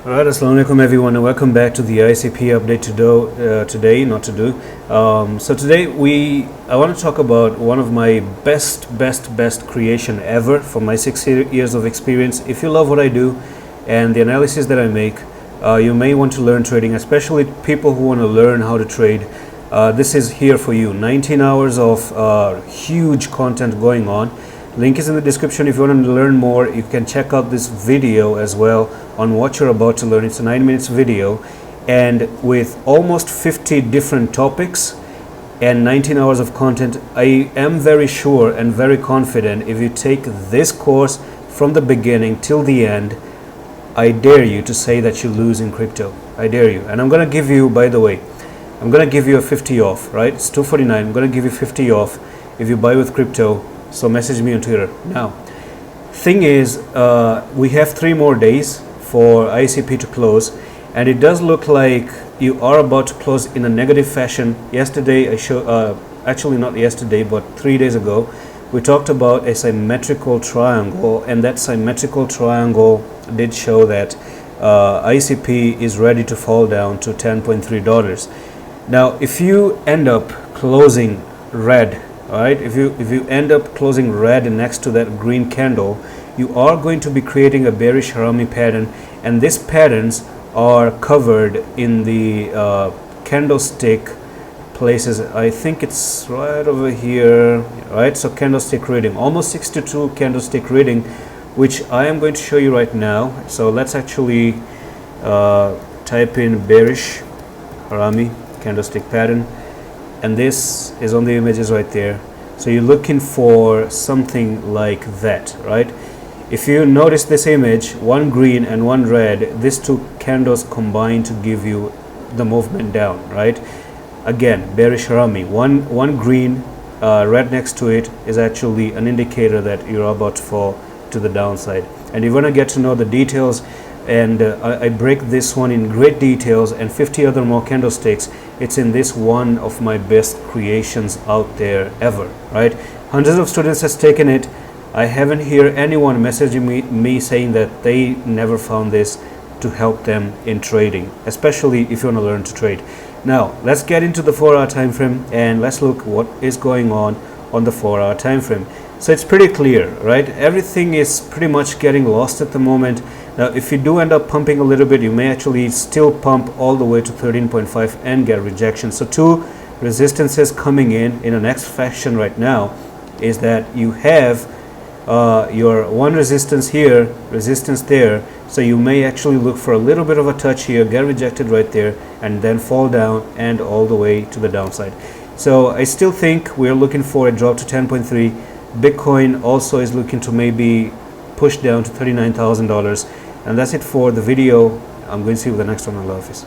Alright, assalamu alaikum everyone and welcome back to the ICP update so today I want to talk about one of my best creation ever from my 6 years of experience. If you love what I do and the analysis that I make, you may want to learn trading, especially people who want to learn how to trade. This is here for you. 19 hours of huge content going on. Link is in the description. If you want to learn more, you can check out this video as well on what you're about to learn. It's a 9 minutes video, and with almost 50 different topics and 19 hours of content, I am very sure and very confident if you take this course from the beginning till the end, I dare you to say that you lose in crypto. I dare you. And I'm going to give you, by the way, I'm going to give you a 50 off, right? It's 249. I'm going to give you 50 off if you buy with crypto. So message me on Twitter. Now, thing is, we have 3 more days for ICP to close, and it does look like you are about to close in a negative fashion. Yesterday, actually not yesterday, but 3 days ago, we talked about a symmetrical triangle, and that symmetrical triangle did show that ICP is ready to fall down to $10.3. Now, if you end up closing red, all right, if you end up closing red next to that green candle, you are going to be creating a bearish Harami pattern, and these patterns are covered in the candlestick places. I think it's right over here, right? So candlestick reading, almost 62 candlestick reading, which I am going to show you right now. So let's actually type in bearish Harami candlestick pattern, and this is on the images right there. So you're looking for something like that, right? If you notice this image, one green and one red, these 2 candles combine to give you the movement down, right? Again, bearish Harami, one green, red next to it is actually an indicator that you're about to fall to the downside. And you're going to get to know the details, and I break this one in great details, and 50 other more candlesticks. It's in this one of my best creations out there ever, right? Hundreds of students has taken it. I haven't heard anyone messaging me saying that they never found this to help them in trading, especially if you want to learn to trade. Now let's get into the 4-hour time frame, and let's look what is going on the 4-hour time frame. So it's pretty clear, right? Everything is pretty much getting lost at the moment. Now, if you do end up pumping a little bit, you may actually still pump all the way to 13.5 and get rejection. So 2 resistances coming in the next fashion right now is that you have your one resistance here, resistance there. So you may actually look for a little bit of a touch here, get rejected right there, and then fall down and all the way to the downside. So I still think we're looking for a drop to 10.3. Bitcoin also is looking to maybe push down to $39,000. And that's it for the video. I'm going to see you with the next one. Allah Hafiz.